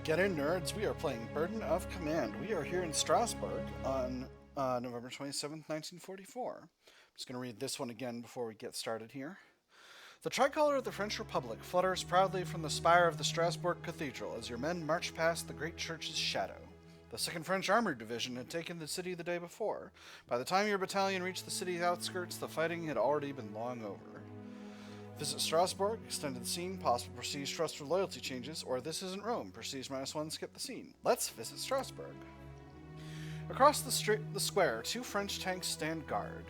Get in, nerds. We are playing Burden of Command. We are here in Strasbourg on November 27th, 1944. I'm just going to read this one again before we get started here. The tricolor of the French Republic flutters proudly from the spire of the Strasbourg Cathedral as your men march past the great church's shadow. The 2nd French Armored Division had taken the city the day before. By the time your battalion reached the city's outskirts, the fighting had already been long over. Visit Strasbourg, extended scene, possible prestige, trust, or loyalty changes, or this isn't Rome, prestige -1, skip the scene. Let's visit Strasbourg. Across the square, 2 French tanks stand guard.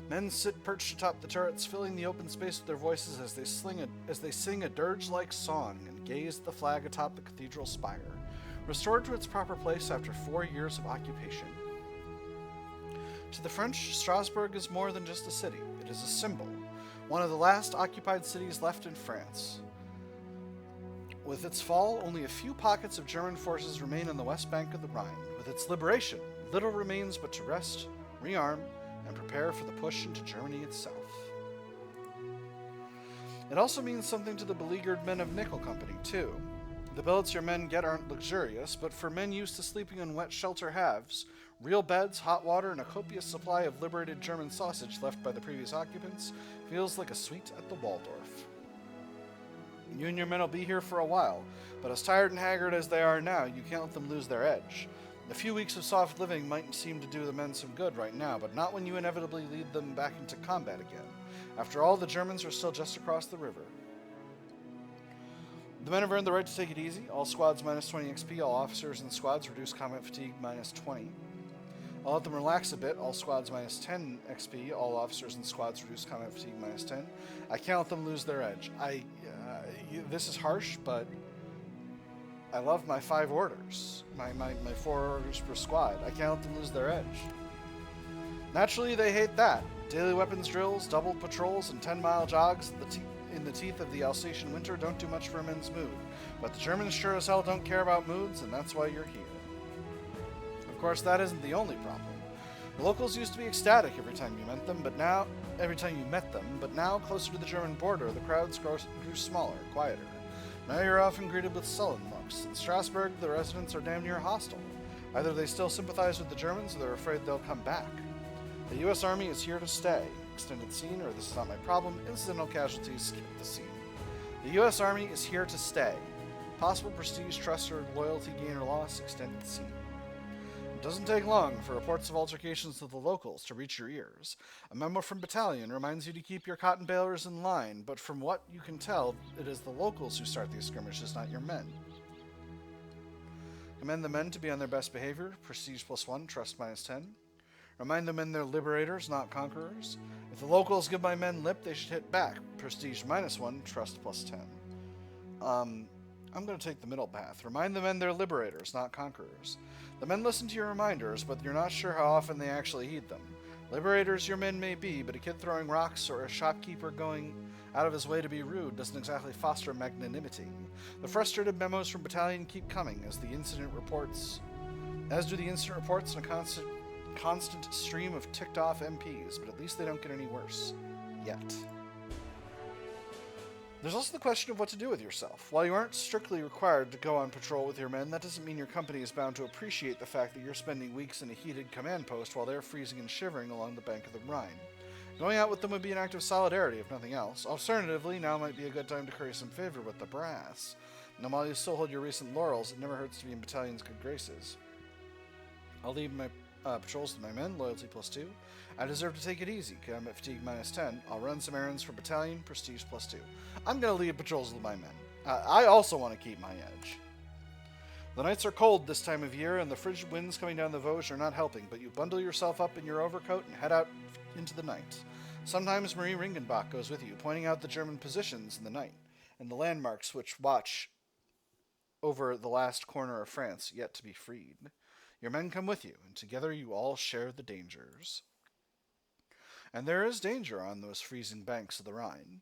Men sit perched atop the turrets, filling the open space with their voices as they sing a dirge-like song and gaze at the flag atop the cathedral spire, restored to its proper place after 4 years of occupation. To the French, Strasbourg is more than just a city. It is a symbol, one of the last occupied cities left in France. With its fall, only a few pockets of German forces remain on the west bank of the Rhine. With its liberation, little remains but to rest, rearm, and prepare for the push into Germany itself. It also means something to the beleaguered men of Nickel Company, too. The billets your men get aren't luxurious, but for men used to sleeping on wet shelter halves, real beds, hot water, and a copious supply of liberated German sausage left by the previous occupants feels like a suite at the Waldorf. You and your men will be here for a while, but as tired and haggard as they are now, you can't let them lose their edge. A few weeks of soft living might seem to do the men some good right now, but not when you inevitably lead them back into combat again. After all, the Germans are still just across the river. The men have earned the right to take it easy. All squads -20 XP, all officers and squads reduce combat fatigue -20. I'll let them relax a bit. All squads -10 XP, all officers and squads reduce combat fatigue -10. I can't let them lose their edge. This is harsh, but I love my 5 orders. My 4 orders per squad. I can't let them lose their edge. Naturally, they hate that. Daily weapons drills, doubled patrols, and 10-mile jogs in the teeth of the Alsatian winter don't do much for a man's mood. But the Germans sure as hell don't care about moods, and that's why you're here. Of course, that isn't the only problem. The locals used to be ecstatic every time you met them, but now, closer to the German border, the crowds grew smaller, quieter. Now you're often greeted with sullen looks. In Strasbourg, the residents are damn near hostile. Either they still sympathize with the Germans, or they're afraid they'll come back. The U.S. Army is here to stay. Extended scene, or this is not my problem. Incidental casualties, skip the scene. The U.S. Army is here to stay. Possible prestige, trust, or loyalty gain or loss, extended scene. It doesn't take long for reports of altercations with the locals to reach your ears. A memo from battalion reminds you to keep your Cottonbalers in line, but from what you can tell, it is the locals who start these skirmishes, not your men. Command the men to be on their best behavior, prestige +1, trust -10. Remind the men they're liberators, not conquerors. If the locals give my men lip, they should hit back, prestige -1, trust +10. I'm going to take the middle path. Remind the men they're liberators, not conquerors. The men listen to your reminders, but you're not sure how often they actually heed them. Liberators your men may be, but a kid throwing rocks or a shopkeeper going out of his way to be rude doesn't exactly foster magnanimity. The frustrated memos from battalion keep coming, as do the incident reports and a constant stream of ticked-off MPs, but at least they don't get any worse. Yet. There's also the question of what to do with yourself. While you aren't strictly required to go on patrol with your men, that doesn't mean your company is bound to appreciate the fact that you're spending weeks in a heated command post while they're freezing and shivering along the bank of the Rhine. Going out with them would be an act of solidarity, if nothing else. Alternatively, now might be a good time to curry some favor with the brass. And while you still hold your recent laurels, it never hurts to be in battalion's good graces. I'll leave my patrols to my men, loyalty +2. I deserve to take it easy, combat fatigue -10. I'll run some errands for battalion, prestige +2. I'm going to leave patrols with my men. I also want to keep my edge. The nights are cold this time of year, and the frigid winds coming down the Vosges are not helping, but you bundle yourself up in your overcoat and head out into the night. Sometimes Marie Ringenbach goes with you, pointing out the German positions in the night, and the landmarks which watch over the last corner of France yet to be freed. Your men come with you, and together you all share the dangers. And there is danger on those freezing banks of the Rhine.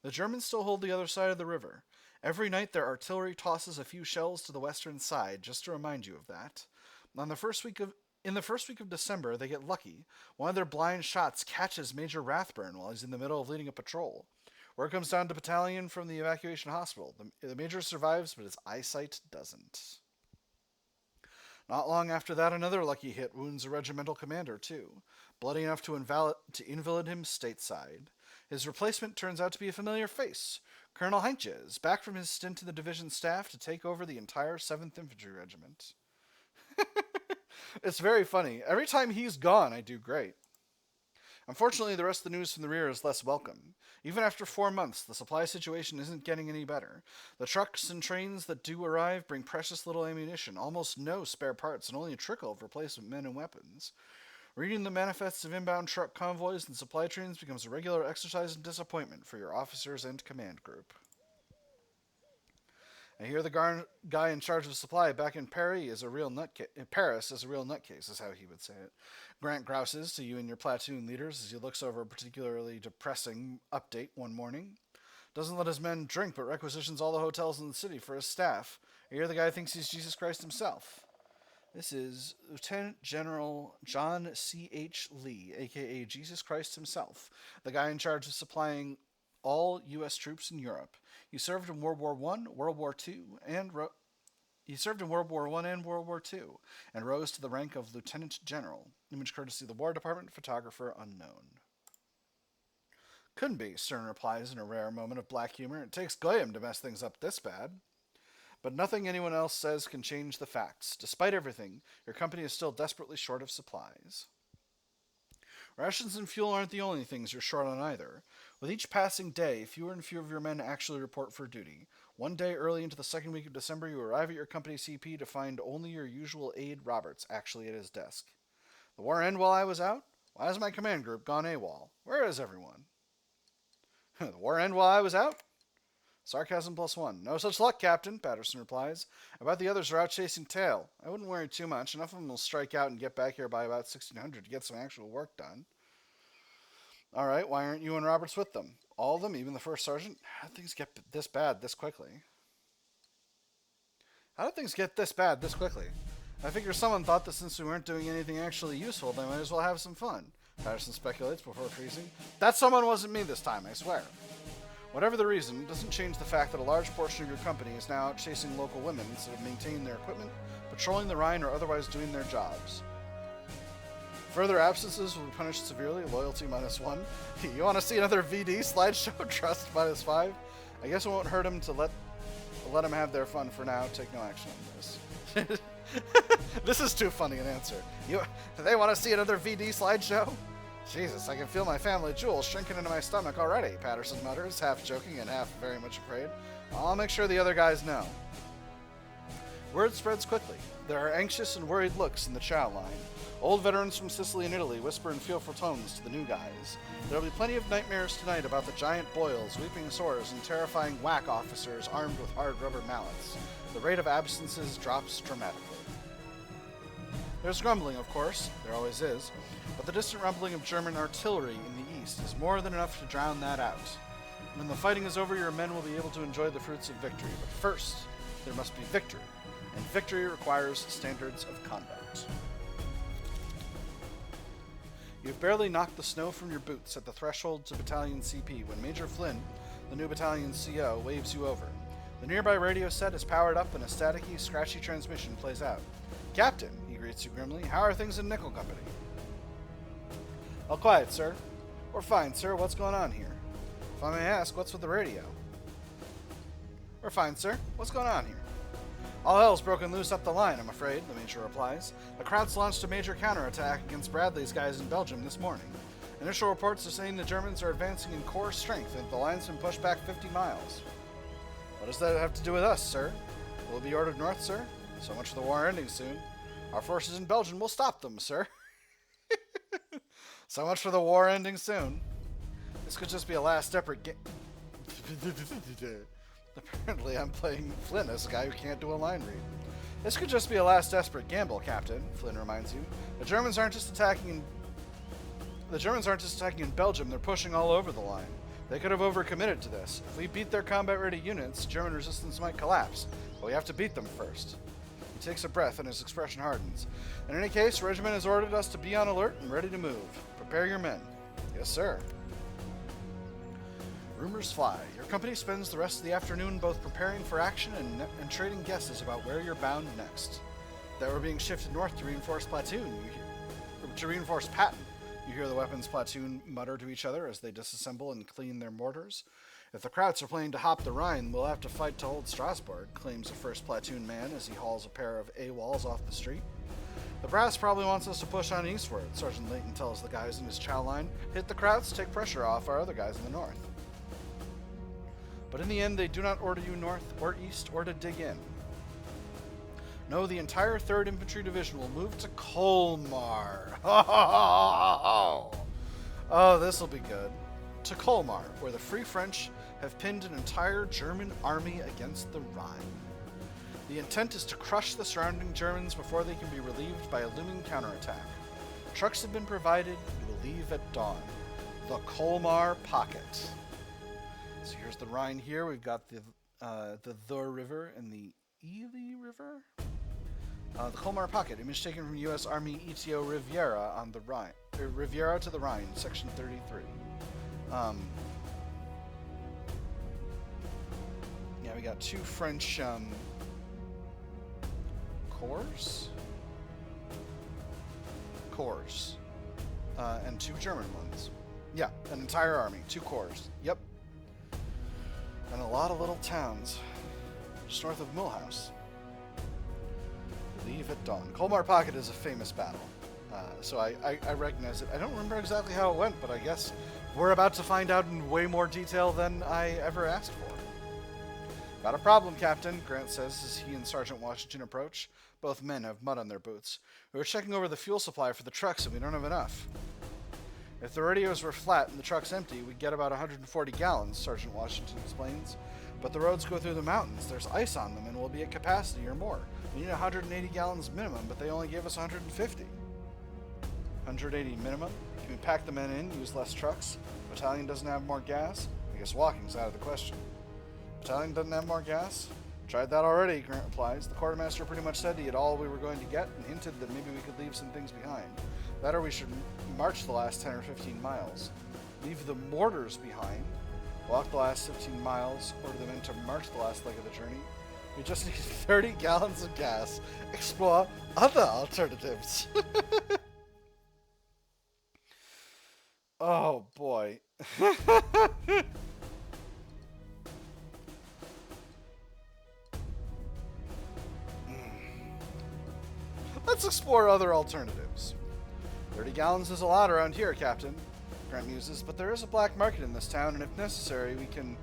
The Germans still hold the other side of the river. Every night their artillery tosses a few shells to the western side, just to remind you of that. In the first week of December, they get lucky. One of their blind shots catches Major Rathburn while he's in the middle of leading a patrol. Word comes down to battalion from the evacuation hospital. The major survives, but his eyesight doesn't. Not long after that, another lucky hit wounds a regimental commander, too, bloody enough to invalid him stateside. His replacement turns out to be a familiar face. Colonel Heintjes, back from his stint in the division staff to take over the entire 7th Infantry Regiment. It's very funny. Every time he's gone, I do great. Unfortunately, the rest of the news from the rear is less welcome. Even after 4 months, the supply situation isn't getting any better. The trucks and trains that do arrive bring precious little ammunition, almost no spare parts, and only a trickle of replacement men and weapons. Reading the manifests of inbound truck convoys and supply trains becomes a regular exercise in disappointment for your officers and command group. I hear the guy in charge of supply back in Paris is a real nutcase, is how he would say it. Grant grouses to you and your platoon leaders as he looks over a particularly depressing update one morning. Doesn't let his men drink, but requisitions all the hotels in the city for his staff. I hear the guy thinks he's Jesus Christ himself. This is Lieutenant General John C.H. Lee, a.k.a. Jesus Christ himself, the guy in charge of supplying all U.S. troops in Europe. He served in World War I, World War II, and World War II, and rose to the rank of Lieutenant General. Image courtesy of the War Department, photographer unknown. Couldn't be, Stern replies in a rare moment of black humor. It takes Goyim to mess things up this bad. But nothing anyone else says can change the facts. Despite everything, your company is still desperately short of supplies. Rations and fuel aren't the only things you're short on either. With each passing day, fewer and fewer of your men actually report for duty. One day early into the second week of December, you arrive at your company CP to find only your usual aide Roberts actually at his desk. The war end while I was out? Why has my command group gone AWOL? Where is everyone? The war end while I was out? Sarcasm +1. No such luck, Captain, Patterson replies. About the others are out chasing tail. I wouldn't worry too much. Enough of them will strike out and get back here by about 1600 to get some actual work done. All right, why aren't you and Roberts with them? All of them, even the first sergeant? How did things get this bad this quickly? I figure someone thought that since we weren't doing anything actually useful, they might as well have some fun. Patterson speculates before freezing. That someone wasn't me this time, I swear. Whatever the reason, it doesn't change the fact that a large portion of your company is now out chasing local women instead of maintaining their equipment, patrolling the Rhine, or otherwise doing their jobs. Further absences will be punished severely, loyalty -1. You want to see another VD slideshow, trust -5? I guess it won't hurt him to let them have their fun for now, take no action on this. This is too funny an answer. They want to see another VD slideshow? Jesus, I can feel my family jewels shrinking into my stomach already, Patterson mutters, half joking and half very much afraid. I'll make sure the other guys know. Word spreads quickly. There are anxious and worried looks in the chow line. Old veterans from Sicily and Italy whisper in fearful tones to the new guys. There'll be plenty of nightmares tonight about the giant boils, weeping sores, and terrifying whack officers armed with hard rubber mallets. The rate of absences drops dramatically. There's grumbling, of course, there always is, but the distant rumbling of German artillery in the east is more than enough to drown that out. When the fighting is over, your men will be able to enjoy the fruits of victory, but first, there must be victory, and victory requires standards of conduct. You've barely knocked the snow from your boots at the threshold to Battalion CP when Major Flynn, the new battalion CO, waves you over. The nearby radio set is powered up and a staticky, scratchy transmission plays out. Captain, he greets you grimly, how are things in Nickel Company? All quiet, sir. We're fine, sir. What's going on here? If I may ask, what's with the radio? We're fine, sir. What's going on here? All hell's broken loose up the line, I'm afraid, the Major replies. The Krauts launched a major counterattack against Bradley's guys in Belgium this morning. Initial reports are saying the Germans are advancing in core strength and the line's been pushed back 50 miles. What does that have to do with us, sir? Will it be ordered north, sir? So much for the war ending soon. Our forces in Belgium will stop them, sir. So much for the war ending soon. This could just be a last effort Apparently I'm playing Flynn as a guy who can't do a line read. This could just be a last desperate gamble, Captain, Flynn reminds you. The Germans aren't just attacking in Belgium, they're pushing all over the line. They could have overcommitted to this. If we beat their combat-ready units, German resistance might collapse, but we have to beat them first. He takes a breath and his expression hardens. In any case, Regiment has ordered us to be on alert and ready to move. Prepare your men. Yes, sir. Rumors fly. Your company spends the rest of the afternoon both preparing for action and trading guesses about where you're bound next. That we're being shifted north to reinforce Patton. You hear the weapons platoon mutter to each other as they disassemble and clean their mortars. If the Krauts are planning to hop the Rhine, we'll have to fight to hold Strasbourg, claims a first platoon man as he hauls a pair of AWOLs off the street. The brass probably wants us to push on eastward, Sergeant Layton tells the guys in his chow line. Hit the Krauts, take pressure off our other guys in the north. But in the end, they do not order you north or east or to dig in. No, the entire 3rd Infantry Division will move to Colmar. Oh, this will be good. To Colmar, where the Free French have pinned an entire German army against the Rhine. The intent is to crush the surrounding Germans before they can be relieved by a looming counterattack. Trucks have been provided. You will leave at dawn. The Colmar Pocket. So here's the Rhine here. We've got the River and the Ely River. The Colmar Pocket, image taken from U.S. Army ETO Riviera on the Rhine. Riviera to the Rhine, Section 33. Yeah, we got 2 French corps, and 2 German ones. Yeah, an entire army, 2 corps. Yep. And a lot of little towns just north of Mulhouse. Leave at dawn. Colmar Pocket is a famous battle, so I recognize it. I don't remember exactly how it went, but I guess we're about to find out in way more detail than I ever asked for. Got a problem, Captain, Grant says as he and Sergeant Washington approach. Both men have mud on their boots. We were checking over the fuel supply for the trucks and we don't have enough. If the radios were flat and the truck's empty, we'd get about 140 gallons, Sergeant Washington explains. But the roads go through the mountains, there's ice on them, and we'll be at capacity or more. We need 180 gallons minimum, but they only gave us 150. 180 minimum? Can we pack the men in, use less trucks? Battalion doesn't have more gas? I guess walking's out of the question. Battalion doesn't have more gas? Tried that already, Grant replies. The quartermaster pretty much said he had all we were going to get and hinted that maybe we could leave some things behind. That or we should march the last 10 or 15 miles. Leave the mortars behind. Walk the last 15 miles, order the men to march the last leg of the journey. We just need 30 gallons of gas. Explore other alternatives. Oh, boy. Let's explore other alternatives. 30 gallons is a lot around here, Captain, Grant muses, but there is a black market in this town, and if necessary, we can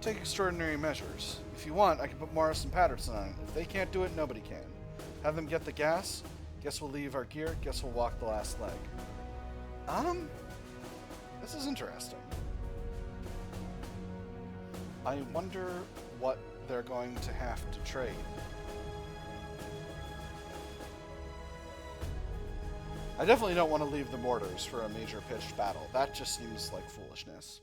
take extraordinary measures. If you want, I can put Morris and Patterson on it. If they can't do it, nobody can. Have them get the gas. Guess we'll leave our gear. Guess we'll walk the last leg. This is interesting. I wonder what they're going to have to trade. I definitely don't want to leave the mortars for a major pitched battle. That just seems like foolishness.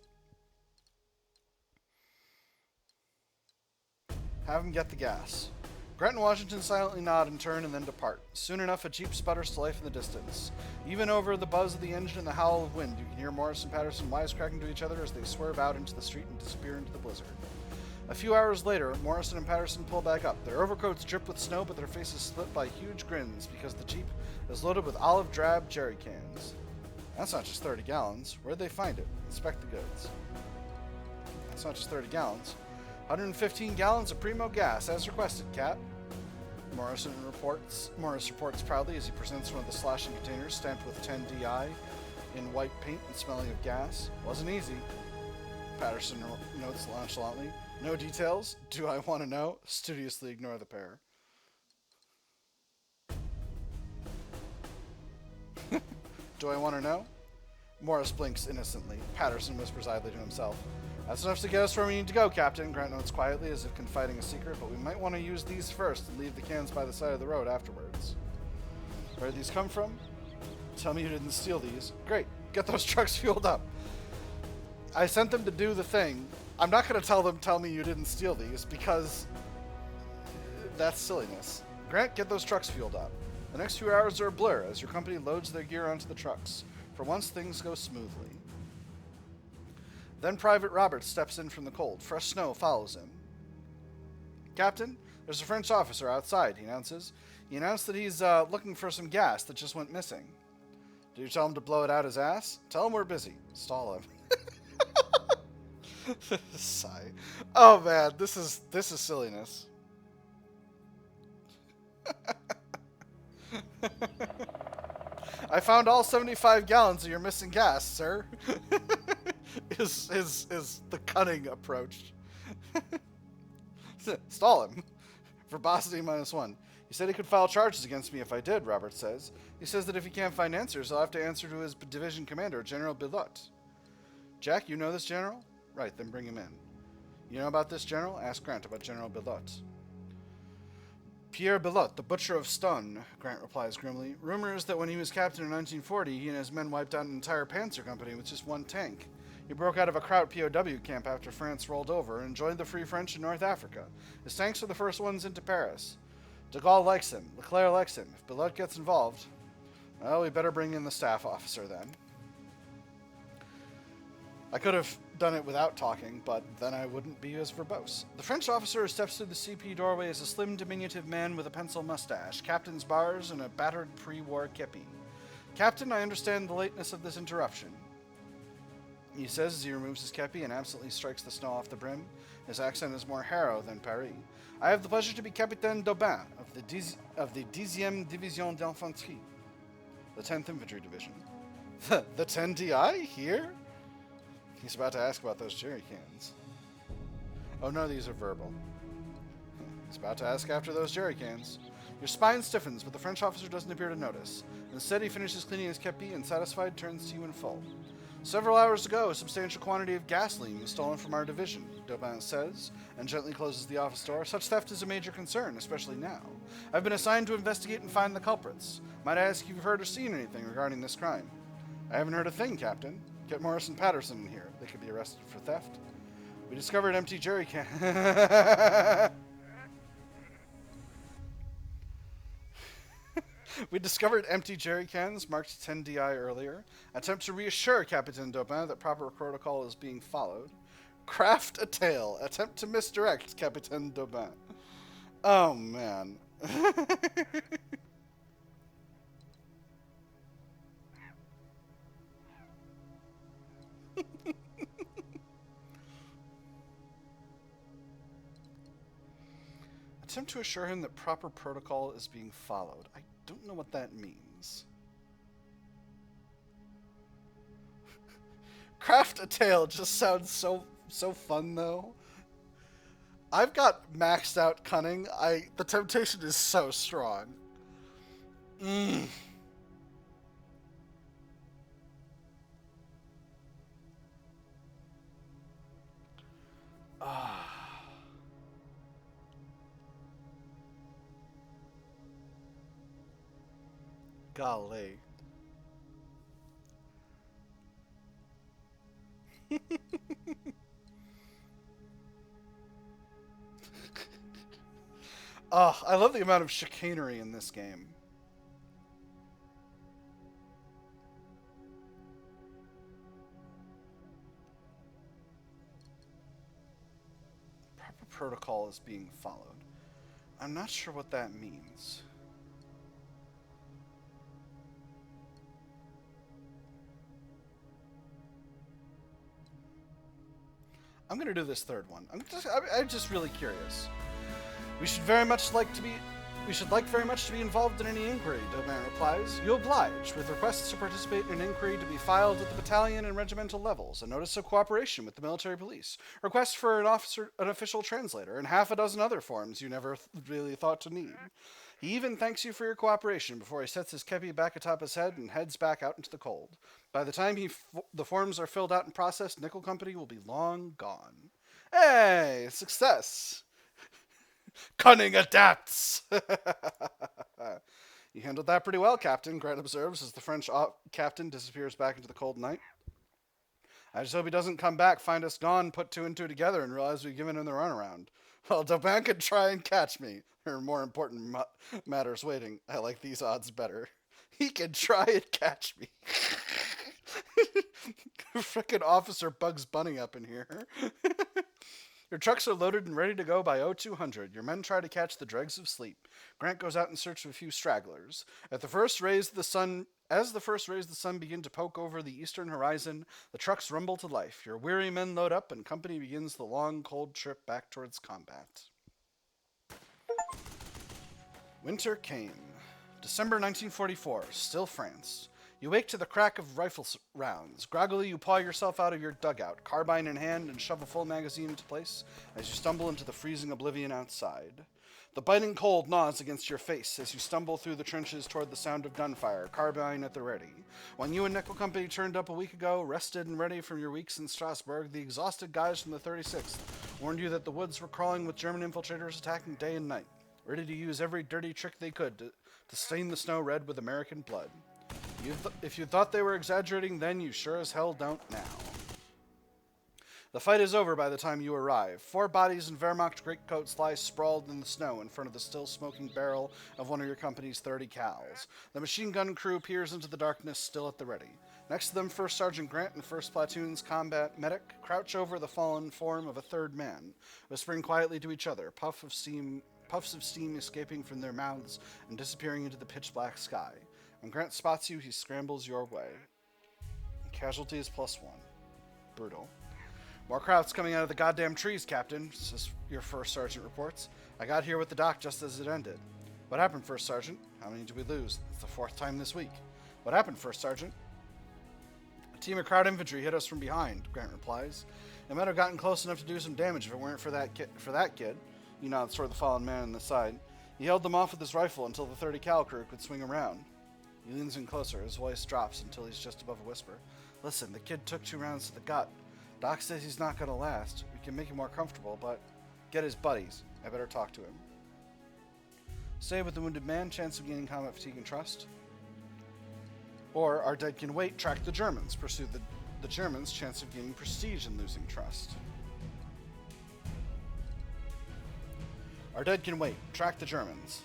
Have them get the gas. Grant and Washington silently nod and turn and then depart. Soon enough, a jeep sputters to life in the distance. Even over the buzz of the engine and the howl of wind, you can hear Morris and Patterson wisecracking to each other as they swerve out into the street and disappear into the blizzard. A few hours later, Morrison and Patterson pull back up. Their overcoats drip with snow, but their faces split by huge grins because the jeep is loaded with olive drab jerry cans. That's not just 30 gallons. Where'd they find it? Inspect the goods. That's not just 30 gallons. 115 gallons of primo gas, as requested, Cap. Morris reports proudly as he presents one of the slashing containers stamped with 10 DI in white paint and smelling of gas. Wasn't easy. Patterson notes nonchalantly. No details. Do I want to know? Studiously ignore the pair. Do I want to know? Morris blinks innocently. Patterson whispers idly to himself. That's enough to get us where we need to go, Captain, Grant notes quietly as if confiding a secret, but we might want to use these first and leave the cans by the side of the road afterwards. Where did these come from? Tell me you didn't steal these. Great. Get those trucks fueled up. I sent them to do the thing. I'm not going to tell me you didn't steal these, because that's silliness. Grant, get those trucks fueled up. The next few hours are a blur as your company loads their gear onto the trucks. For once, things go smoothly. Then Private Roberts steps in from the cold. Fresh snow follows him. Captain, there's a French officer outside, he announces. He announced that he's looking for some gas that just went missing. Do you tell him to blow it out his ass? Tell him we're busy. Stall him. Sigh. Oh man, this is silliness. I found all 75 gallons of your missing gas, sir. is the cunning approach. Stall him. Verbosity -1. He said he could file charges against me if I did, Robert says. He says that if he can't find answers, I'll have to answer to his division commander, General Bilot. Jack, you know this general? Right, then bring him in. You know about this general? Ask Grant about General Bilot. Pierre Bilot, the Butcher of Stun, Grant replies grimly. Rumor is that when he was captain in 1940, he and his men wiped out an entire panzer company with just one tank. He broke out of a Kraut POW camp after France rolled over and joined the Free French in North Africa. His tanks are the first ones into Paris. De Gaulle likes him. Leclerc likes him. If Bilot gets involved, well, we better bring in the staff officer then. I could have done it without talking, but then I wouldn't be as verbose. The French officer who steps through the CP doorway is a slim, diminutive man with a pencil mustache, captain's bars, and a battered pre-war kepi. Captain, I understand the lateness of this interruption. He says as he removes his kepi and absently strikes the snow off the brim. His accent is more Harrow than Paris. I have the pleasure to be Capitaine Daubin of the 10e Division d'Infanterie, the 10th Infantry Division. The 10 DI? Here? He's about to ask about those jerry cans. Oh no, these are verbal. He's about to ask after those jerry cans. Your spine stiffens, but the French officer doesn't appear to notice. Instead, he finishes cleaning his kepi and, satisfied, turns to you in full. Several hours ago, a substantial quantity of gasoline was stolen from our division, Daubin says, and gently closes the office door. Such theft is a major concern, especially now. I've been assigned to investigate and find the culprits. Might I ask if you've heard or seen anything regarding this crime? I haven't heard a thing, Captain. Get Morris and Patterson in here. They could be arrested for theft. We discovered empty jerry can. We discovered empty jerry cans marked 10 DI earlier. Attempt to reassure Captain Daubin that proper protocol is being followed. Craft a tale. Attempt to misdirect Captain Daubin. Oh, man. Attempt to assure him that proper protocol is being followed. I don't know what that means. Craft a tale just sounds so fun though. I've got maxed out cunning. The temptation is so strong. Golly. Oh, I love the amount of chicanery in this game. Proper protocol is being followed. I'm not sure what that means. I'm going to do this third one. I'm just really curious. We should like very much to be involved in any inquiry, Daubin replies. You oblige, with requests to participate in an inquiry to be filed at the battalion and regimental levels, a notice of cooperation with the military police, requests for an official translator, and half a dozen other forms you never really thought to need. He even thanks you for your cooperation before he sets his kepi back atop his head and heads back out into the cold. By the time the forms are filled out and processed, Nickel Company will be long gone. Hey, success! Cunning adapts! You handled that pretty well, Captain, Grant observes as the French captain disappears back into the cold night. I just hope he doesn't come back, find us gone, put two and two together, and realize we've given him the runaround. Well, Daubin could try and catch me. There are more important matters waiting. I like these odds better. He could try and catch me. Frickin' Officer Bugs Bunny up in here. Your trucks are loaded and ready to go by 0200. Your men try to catch the dregs of sleep. Grant goes out in search of a few stragglers. As the first rays of the sun begin to poke over the eastern horizon, the trucks rumble to life. Your weary men load up, and company begins the long, cold trip back towards combat. Winter came. December 1944, still France. You wake to the crack of rifle rounds. Groggily, you paw yourself out of your dugout, carbine in hand, and shove a full magazine into place as you stumble into the freezing oblivion outside. The biting cold gnaws against your face as you stumble through the trenches toward the sound of gunfire, carbine at the ready. When you and Nickel Company turned up a week ago, rested and ready from your weeks in Strasbourg, the exhausted guys from the 36th warned you that the woods were crawling with German infiltrators attacking day and night, ready to use every dirty trick they could to stain the snow red with American blood. If you thought they were exaggerating then, you sure as hell don't now. The fight is over by the time you arrive. 4 bodies in Wehrmacht greatcoats lie sprawled in the snow in front of the still smoking barrel of one of your company's 30 cals. The machine gun crew peers into the darkness, still at the ready. Next to them, First Sergeant Grant and First Platoon's combat medic crouch over the fallen form of a third man, whispering quietly to each other, puffs of steam escaping from their mouths and disappearing into the pitch-black sky. When Grant spots you, he scrambles your way. Casualties +1. Brutal. More crowds coming out of the goddamn trees, Captain, says your First Sergeant reports. I got here with the doc just as it ended. What happened, First Sergeant? How many did we lose? It's the 4th time this week. What happened, First Sergeant? A team of crowd infantry hit us from behind, Grant replies. It might have gotten close enough to do some damage if it weren't for that kid. You nods toward the fallen man on the side. He held them off with his rifle until the 30 cal crew could swing around. He leans in closer. His voice drops until he's just above a whisper. Listen, the kid took 2 rounds to the gut. Doc says he's not going to last. We can make him more comfortable, but get his buddies. I better talk to him. Stay with the wounded man, chance of gaining combat fatigue and trust. Or our dead can wait, track the Germans. Pursue the Germans, chance of gaining prestige and losing trust. Our dead can wait, track the Germans.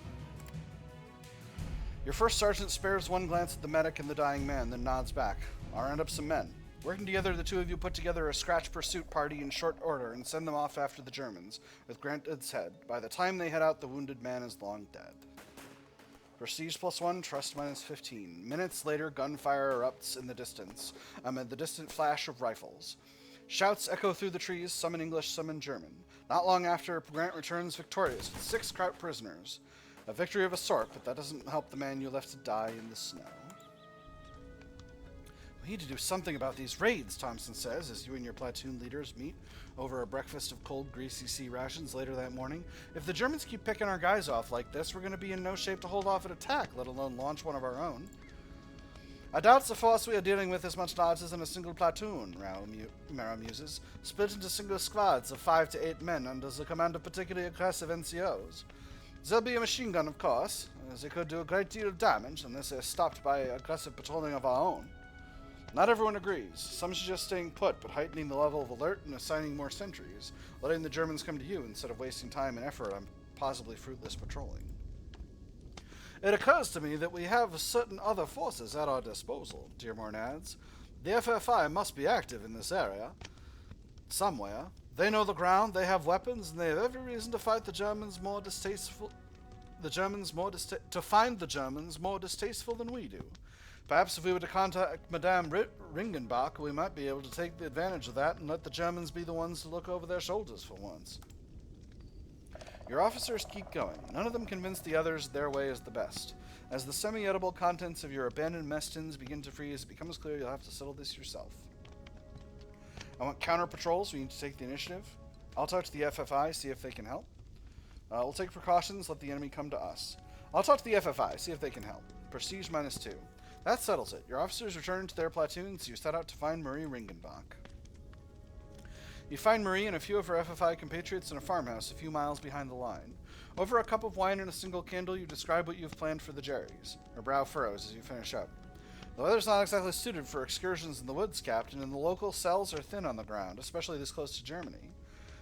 Your First Sergeant spares one glance at the medic and the dying man, then nods back. I'll round up some men. Working together, the 2 of you put together a scratch pursuit party in short order and send them off after the Germans, with Grant at its head. By the time they head out, the wounded man is long dead. Prestige +1, trust -15. Minutes later, gunfire erupts in the distance, amid the distant flash of rifles. Shouts echo through the trees, some in English, some in German. Not long after, Grant returns victorious with 6 Kraut prisoners. A victory of a sort, but that doesn't help the man you left to die in the snow. We need to do something about these raids, Thompson says, as you and your platoon leaders meet over a breakfast of cold, greasy sea rations later that morning. If the Germans keep picking our guys off like this, we're going to be in no shape to hold off an attack, let alone launch one of our own. I doubt the force we are dealing with is much larger than a single platoon, Mara muses, split into single squads of 5 to 8 men under the command of particularly aggressive NCOs. There'll be a machine gun, of course, as they could do a great deal of damage unless they're stopped by aggressive patrolling of our own. Not everyone agrees. Some suggest staying put, but heightening the level of alert and assigning more sentries, letting the Germans come to you instead of wasting time and effort on possibly fruitless patrolling. It occurs to me that we have certain other forces at our disposal, Dearborn adds. The FFI must be active in this area. Somewhere. They know the ground, they have weapons, and they have every reason to fight the Germans more distasteful... to find the Germans more distasteful than we do. Perhaps if we were to contact Madame Ringenbach, we might be able to take the advantage of that and let the Germans be the ones to look over their shoulders for once. Your officers keep going. None of them convince the others their way is the best. As the semi-edible contents of your abandoned mess tins begin to freeze, it becomes clear you'll have to settle this yourself. I want counter patrols. We need to take the initiative. I'll talk to the FFI, see if they can help. We'll take precautions, let the enemy come to us. I'll talk to the FFI, see if they can help. Prestige -2. That settles it. Your officers return to their platoons. You set out to find Marie Ringenbach. You find Marie and a few of her FFI compatriots in a farmhouse a few miles behind the line. Over a cup of wine and a single candle, you describe what you've planned for the Jerrys. Her brow furrows as you finish up. The weather's not exactly suited for excursions in the woods, Captain, and the local cells are thin on the ground, especially this close to Germany.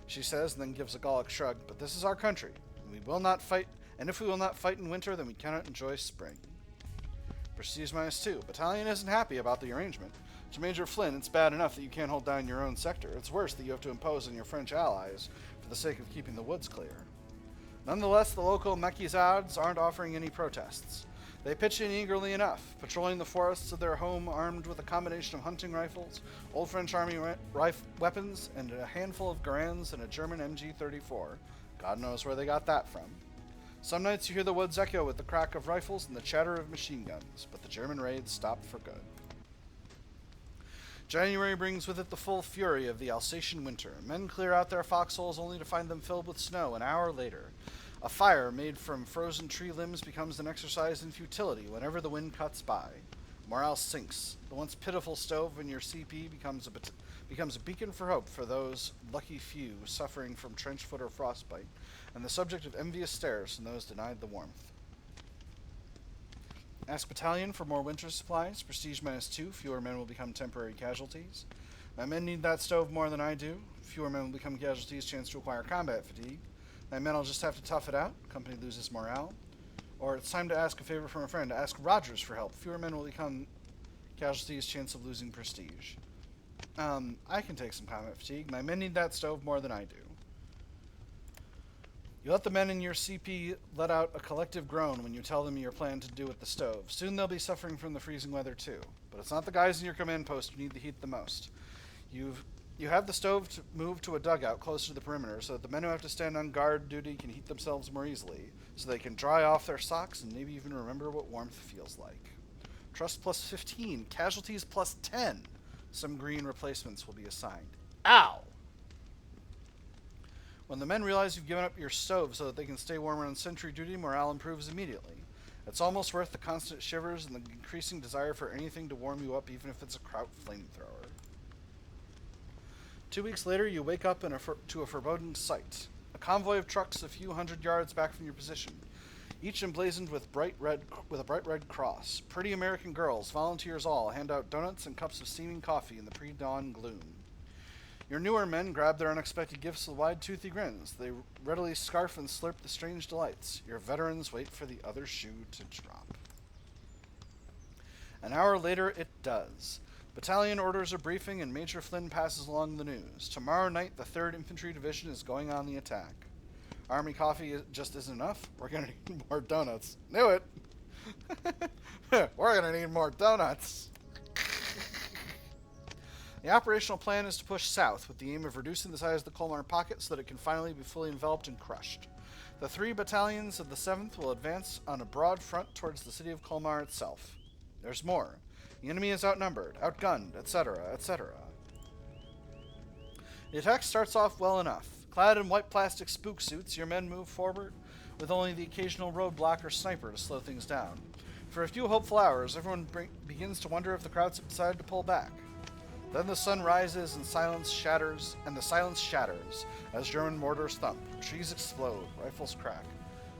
She says, and then gives a Gallic shrug, but this is our country, and we will not fight, and if we will not fight in winter, then we cannot enjoy spring. Prestige -2. Battalion isn't happy about the arrangement. To Major Flynn, it's bad enough that you can't hold down your own sector. It's worse that you have to impose on your French allies for the sake of keeping the woods clear. Nonetheless, the local Mechizads aren't offering any protests. They pitch in eagerly enough, patrolling the forests of their home armed with a combination of hunting rifles, old French army weapons, and a handful of Garands and a German MG-34. God knows where they got that from. Some nights you hear the woods echo with the crack of rifles and the chatter of machine guns, but the German raids stop for good. January brings with it the full fury of the Alsatian winter. Men clear out their foxholes only to find them filled with snow an hour later. A fire made from frozen tree limbs becomes an exercise in futility whenever the wind cuts by. Morale sinks. The once pitiful stove in your CP becomes a beacon for hope for those lucky few suffering from trench foot or frostbite, and the subject of envious stares from those denied the warmth. Ask Battalion for more winter supplies. Prestige -2. Fewer men will become temporary casualties. My men need that stove more than I do. Fewer men will become casualties. Chance to acquire combat fatigue. My men will just have to tough it out. Company loses morale. Or it's time to ask a favor from a friend. Ask Rogers for help. Fewer men will become casualties. Chance of losing prestige. I can take some combat fatigue. My men need that stove more than I do. You let the men in your CP let out a collective groan when you tell them your plan to do with the stove. Soon they'll be suffering from the freezing weather too. But it's not the guys in your command post who need the heat the most. You have the stove to move to a dugout closer to the perimeter so that the men who have to stand on guard duty can heat themselves more easily, so they can dry off their socks and maybe even remember what warmth feels like. Trust +15, casualties +10. Some green replacements will be assigned. Ow! When the men realize you've given up your stove so that they can stay warmer on sentry duty, morale improves immediately. It's almost worth the constant shivers and the increasing desire for anything to warm you up, even if it's a Kraut flamethrower. 2 weeks later, you wake up to a foreboding sight. A convoy of trucks a few hundred yards back from your position, each emblazoned with a bright red cross. Pretty American girls, volunteers all, hand out donuts and cups of steaming coffee in the pre-dawn gloom. Your newer men grab their unexpected gifts with wide-toothy grins. They readily scarf and slurp the strange delights. Your veterans wait for the other shoe to drop. An hour later, it does. Battalion orders a briefing, and Major Flynn passes along the news. Tomorrow night, the 3rd Infantry Division is going on the attack. Army coffee just isn't enough. We're going to need more donuts. Knew it! We're going to need more donuts! The operational plan is to push south with the aim of reducing the size of the Colmar pocket so that it can finally be fully enveloped and crushed. The 3 battalions of the 7th will advance on a broad front towards the city of Colmar itself. There's more. The enemy is outnumbered, outgunned, etc., etc. The attack starts off well enough. Clad in white plastic spook suits, your men move forward with only the occasional roadblock or sniper to slow things down. For a few hopeful hours, everyone begins to wonder if the Krauts have decided to pull back. Then the sun rises and the silence shatters as German mortars thump. Trees explode, rifles crack.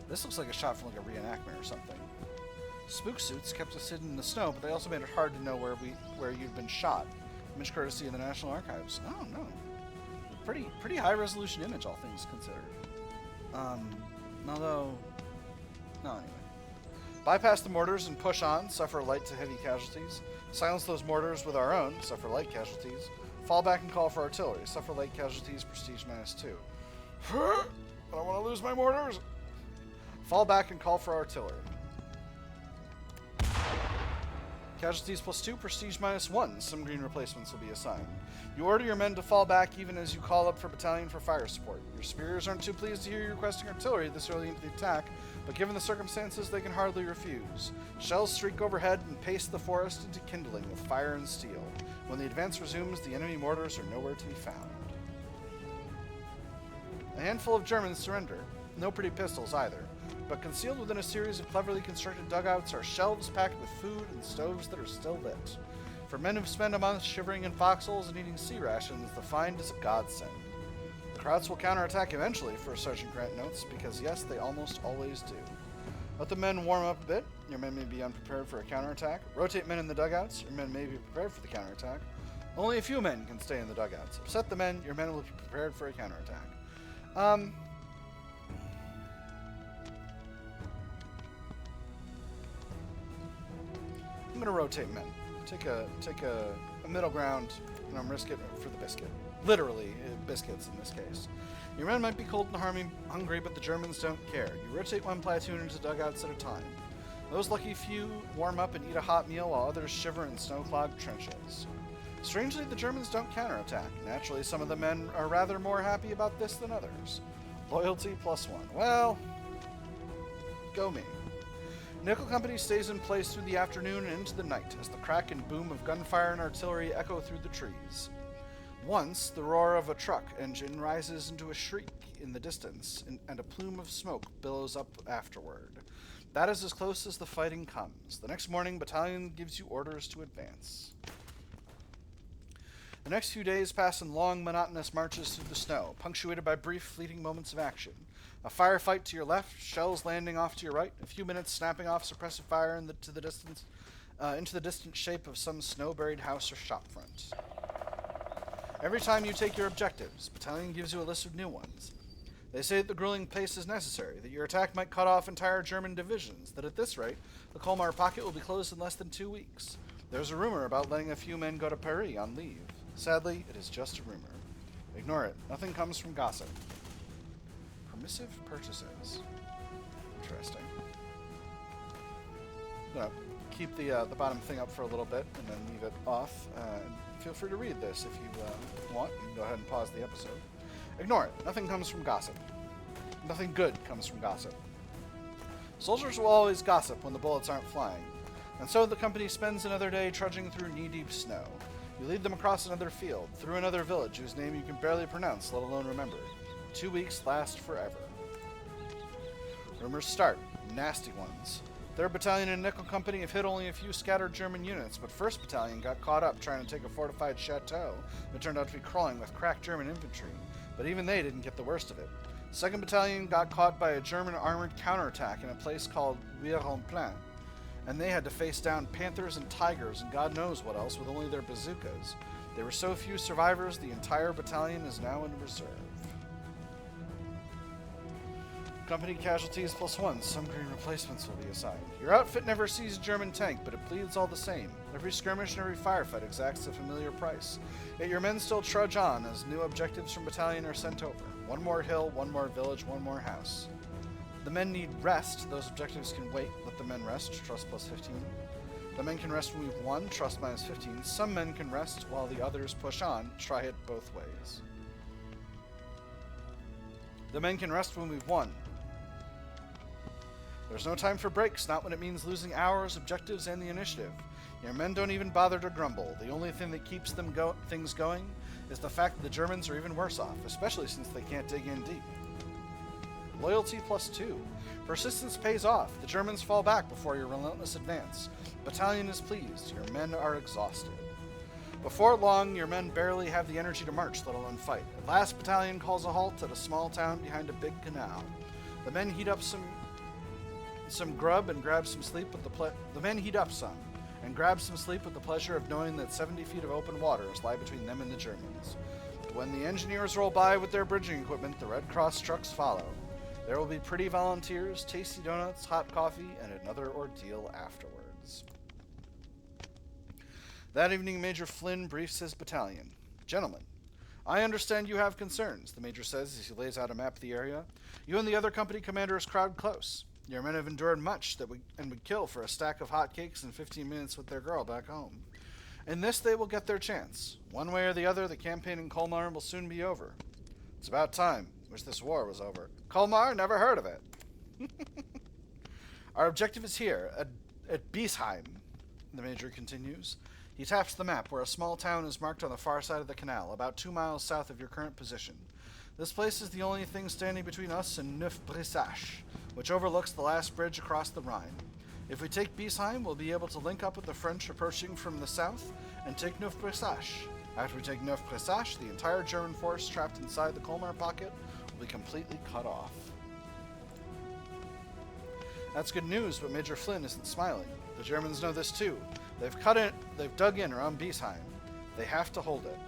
This looks like a shot from like a reenactment or something. Spook suits kept us hidden in the snow, but they also made it hard to know where you'd been shot. Image courtesy of the National Archives. Oh no, pretty high resolution image, all things considered. Anyway. Bypass the mortars and push on, suffer light to heavy casualties. Silence those mortars with our own, suffer light casualties. Fall back and call for artillery, suffer light casualties, prestige -2. I don't want to lose my mortars! Fall back and call for artillery. Casualties +2, prestige -1. Some green replacements will be assigned. You order your men to fall back even as you call up for battalion for fire support. Your superiors aren't too pleased to hear you requesting artillery this early into the attack, but given the circumstances, they can hardly refuse. Shells streak overhead and paste the forest into kindling with fire and steel. When the advance resumes, the enemy mortars are nowhere to be found. A handful of Germans surrender. No pretty pistols either. But concealed within a series of cleverly constructed dugouts are shelves packed with food and stoves that are still lit. For men who've spent a month shivering in foxholes and eating sea rations, the find is a godsend. The Krauts will counterattack eventually, First Sergeant Grant notes, because yes, they almost always do. Let the men warm up a bit. Your men may be unprepared for a counterattack. Rotate men in the dugouts. Your men may be prepared for the counterattack. Only a few men can stay in the dugouts. Upset the men. Your men will be prepared for a counterattack. going to rotate men. Take a middle ground, and risk it for the biscuit. Literally, biscuits in this case. Your men might be cold and hungry, but the Germans don't care. You rotate one platoon into dugouts at a time. Those lucky few warm up and eat a hot meal while others shiver in snow-clogged trenches. Strangely, the Germans don't counterattack. Naturally, some of the men are rather more happy about this than others. Loyalty +1. Well, go me. Nickel Company stays in place through the afternoon and into the night as the crack and boom of gunfire and artillery echo through the trees. Once, the roar of a truck engine rises into a shriek in the distance, and a plume of smoke billows up afterward. That is as close as the fighting comes. The next morning, battalion gives you orders to advance. The next few days pass in long, monotonous marches through the snow, punctuated by brief, fleeting moments of action. A firefight to your left, shells landing off to your right, a few minutes snapping off suppressive fire into the distant shape of some snow-buried house or shopfront. Every time you take your objectives, battalion gives you a list of new ones. They say that the grueling pace is necessary, that your attack might cut off entire German divisions, that at this rate, the Colmar pocket will be closed in less than 2 weeks. There's a rumor about letting a few men go to Paris on leave. Sadly, it is just a rumor. Ignore it. Nothing comes from gossip. Permissive purchases. Interesting. I'm going to keep the bottom thing up for a little bit and then leave it off. Feel free to read this if you want. You can go ahead and pause the episode. Ignore it. Nothing comes from gossip. Nothing good comes from gossip. Soldiers will always gossip when the bullets aren't flying. And so the company spends another day trudging through knee-deep snow. You lead them across another field, through another village whose name you can barely pronounce, let alone remember. 2 weeks last forever. Rumors start. Nasty ones. 3rd Battalion and Nickel Company have hit only a few scattered German units, but 1st Battalion got caught up trying to take a fortified chateau that turned out to be crawling with cracked German infantry, but even they didn't get the worst of it. 2nd Battalion got caught by a German armored counterattack in a place called Roleplaying, and they had to face down panthers and tigers and God knows what else with only their bazookas. There were so few survivors, the entire battalion is now in reserve. Company casualties +1. Some green replacements will be assigned. Your outfit never sees a German tank, but it bleeds all the same. Every skirmish and every firefight exacts a familiar price. Yet your men still trudge on as new objectives from battalion are sent over. One more hill, one more village, one more house. The men need rest. Those objectives can wait. Let the men rest. Trust +15. The men can rest when we've won. Trust -15. Some men can rest while the others push on. Try it both ways. The men can rest when we've won. There's no time for breaks, not when it means losing hours, objectives, and the initiative. Your men don't even bother to grumble. The only thing that keeps things going is the fact that the Germans are even worse off, especially since they can't dig in deep. Loyalty +2. Persistence pays off. The Germans fall back before your relentless advance. Battalion is pleased. Your men are exhausted. Before long, your men barely have the energy to march, let alone fight. At last, battalion calls a halt at a small town behind a big canal. The men heat up some grub and grab some sleep with grab some sleep with the pleasure of knowing that 70 feet of open waters lie between them and the Germans. When the engineers roll by with their bridging equipment, the Red Cross trucks follow. There will be pretty volunteers, tasty donuts, hot coffee, and another ordeal afterwards. That evening, Major Flynn briefs his battalion. Gentlemen, I understand you have concerns, the major says as he lays out a map of the area. You and the other company commanders crowd close. Your men have endured much and would kill for a stack of hot cakes and 15 minutes with their girl back home. In this, they will get their chance. One way or the other, the campaign in Colmar will soon be over. It's about time. Wish this war was over. Colmar? Never heard of it. Our objective is here, at Biesheim, the major continues. He taps the map, where a small town is marked on the far side of the canal, about 2 miles south of your current position. This place is the only thing standing between us and Neuf-Brisach, which overlooks the last bridge across the Rhine. If we take Biesheim, we'll be able to link up with the French approaching from the south and take Neuf-Brisach. After we take Neuf-Brisach, the entire German force trapped inside the Colmar pocket will be completely cut off. That's good news, but Major Flynn isn't smiling. The Germans know this too. They've dug in around Biesheim. They have to hold it.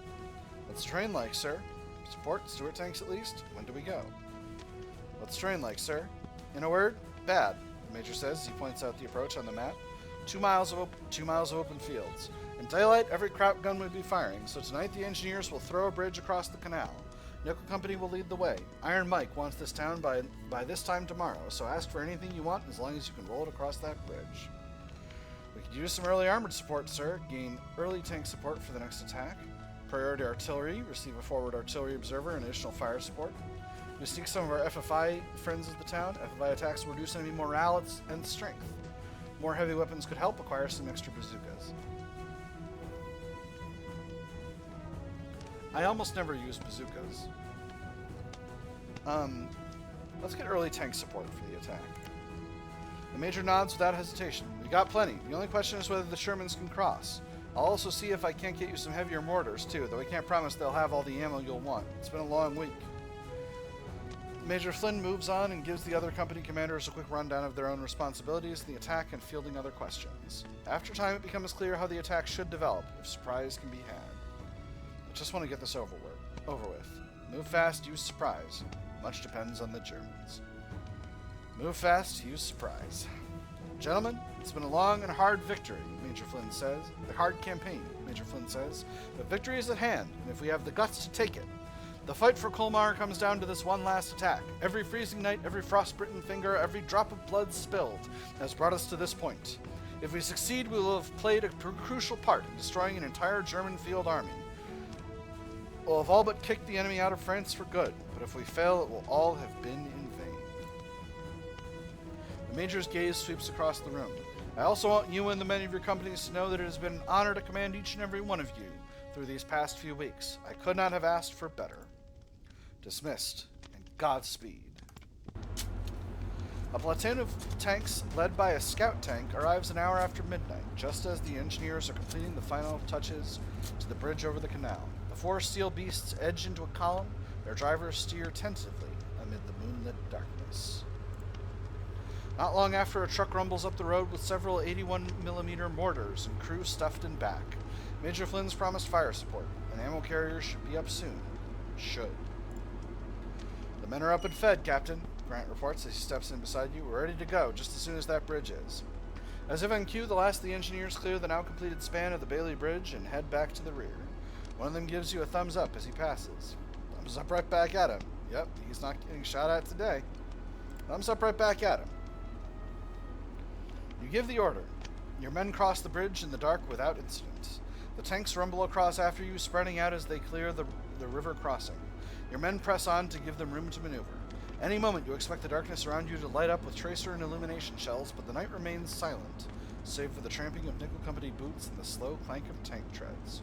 What's the train like, sir? Support Stuart tanks at least? When do we go? What's the train like, sir? In a word, bad, the major says as he points out the approach on the map. 2 miles of open fields. In daylight, every Kraut gun would be firing, so tonight the engineers will throw a bridge across the canal. Nickel Company will lead the way. Iron Mike wants this town by this time tomorrow, so ask for anything you want as long as you can roll it across that bridge. We could use some early armored support, sir. Gain early tank support for the next attack. Priority artillery. Receive a forward artillery observer and additional fire support. We sneak some of our FFI friends of the town. FFI attacks will reduce enemy morale and strength. More heavy weapons could help. Acquire some extra bazookas. I almost never use bazookas. Let's get early tank support for the attack. The Major nods without hesitation. We got plenty. The only question is whether the Shermans can cross. I'll also see if I can't get you some heavier mortars, too, though I can't promise they'll have all the ammo you'll want. It's been a long week. Major Flynn moves on and gives the other company commanders a quick rundown of their own responsibilities in the attack and fielding other questions. After time, it becomes clear how the attack should develop, if surprise can be had. I just want to get this over with. Move fast, use surprise. Much depends on the Germans. Move fast, use surprise. Gentlemen, it's been a long and hard victory, Major Flynn says. A hard campaign, Major Flynn says. But victory is at hand, and if we have the guts to take it. The fight for Colmar comes down to this one last attack. Every freezing night, every frostbitten finger, every drop of blood spilled has brought us to this point. If we succeed, we will have played a crucial part in destroying an entire German field army. We'll have all but kicked the enemy out of France for good, but if we fail, it will all have been in vain. The Major's gaze sweeps across the room. I also want you and the men of your companies to know that it has been an honor to command each and every one of you through these past few weeks. I could not have asked for better. Dismissed, and Godspeed. A platoon of tanks led by a scout tank arrives an hour after midnight, just as the engineers are completing the final touches to the bridge over the canal. The four steel beasts edge into a column. Their drivers steer tentatively amid the moonlit darkness. Not long after, a truck rumbles up the road with several 81mm mortars and crew stuffed in back. Major Flynn's promised fire support. An ammo carrier should be up soon. Should. The men are up and fed, Captain, Grant reports as he steps in beside you. We're ready to go just as soon as that bridge is. As if on cue, the last of the engineers clear the now completed span of the Bailey Bridge and head back to the rear. One of them gives you a thumbs up as he passes. Thumbs up right back at him. Yep, he's not getting shot at today. Thumbs up right back at him. You give the order. Your men cross the bridge in the dark without incident. The tanks rumble across after you, spreading out as they clear the river crossing. Your men press on to give them room to maneuver. Any moment you expect the darkness around you to light up with tracer and illumination shells, but the night remains silent, save for the tramping of Nickel Company boots and the slow clank of tank treads.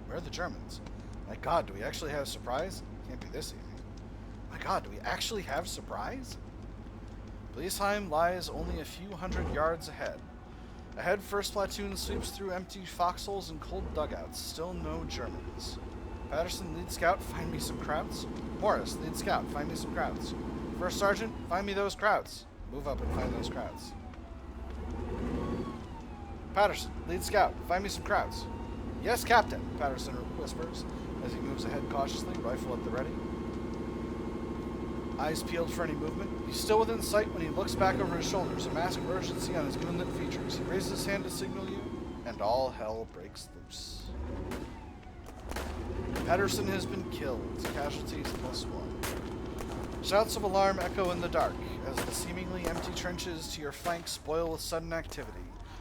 Where are the Germans? My God, do we actually have surprise? Can't be this evening. My God, do we actually have surprise? Bliesheim lies only a few hundred yards ahead. Ahead, first platoon sweeps through empty foxholes and cold dugouts. Still no Germans. Patterson, lead scout, find me some Krauts. Morris, lead scout, find me some Krauts. First sergeant, find me those Krauts. Move up and find those Krauts. Patterson, lead scout, find me some Krauts. Yes, Captain, Patterson whispers as he moves ahead cautiously, rifle at the ready. Eyes peeled for any movement. He's still within sight when he looks back over his shoulders, a mask of urgency on his moonlit features. He raises his hand to signal you, and all hell breaks loose. Patterson has been killed. Casualties +1. Shouts of alarm echo in the dark as the seemingly empty trenches to your flanks boil with sudden activity.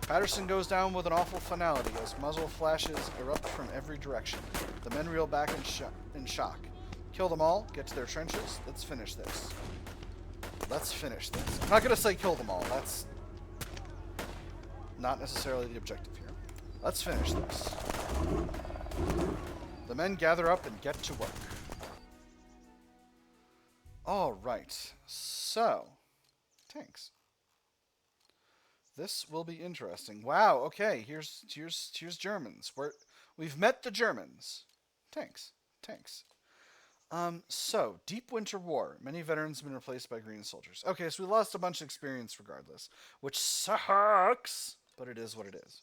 Patterson goes down with an awful finality as muzzle flashes erupt from every direction. The men reel back in shock. Kill them all, get to their trenches, let's finish this. Let's finish this. I'm not going to say kill them all, that's not necessarily the objective here. Let's finish this. The men gather up and get to work. Alright, so, tanks. This will be interesting. Wow, okay, here's Germans. We've met the Germans. Tanks. So, Deep Winter War. Many veterans have been replaced by green soldiers. Okay, so we lost a bunch of experience regardless, which sucks, but it is what it is.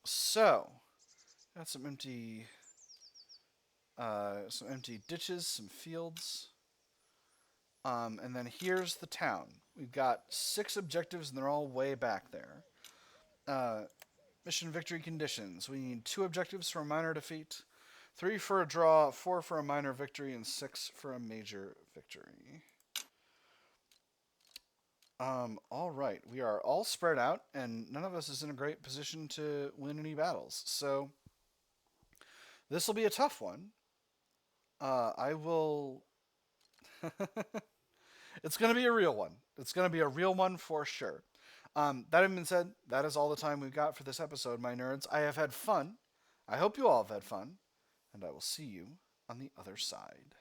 So, got some empty ditches, some fields. And then here's the town. We've got 6 objectives, and they're all way back there. Mission victory conditions. We need 2 objectives for a minor defeat, 3 for a draw, 4 for a minor victory, and 6 for a major victory. All right. We are all spread out, and none of us is in a great position to win any battles. So this will be a tough one. I will. It's going to be a real one. It's going to be a real one for sure. That having been said, that is all the time we've got for this episode, my nerds. I have had fun. I hope you all have had fun, and I will see you on the other side.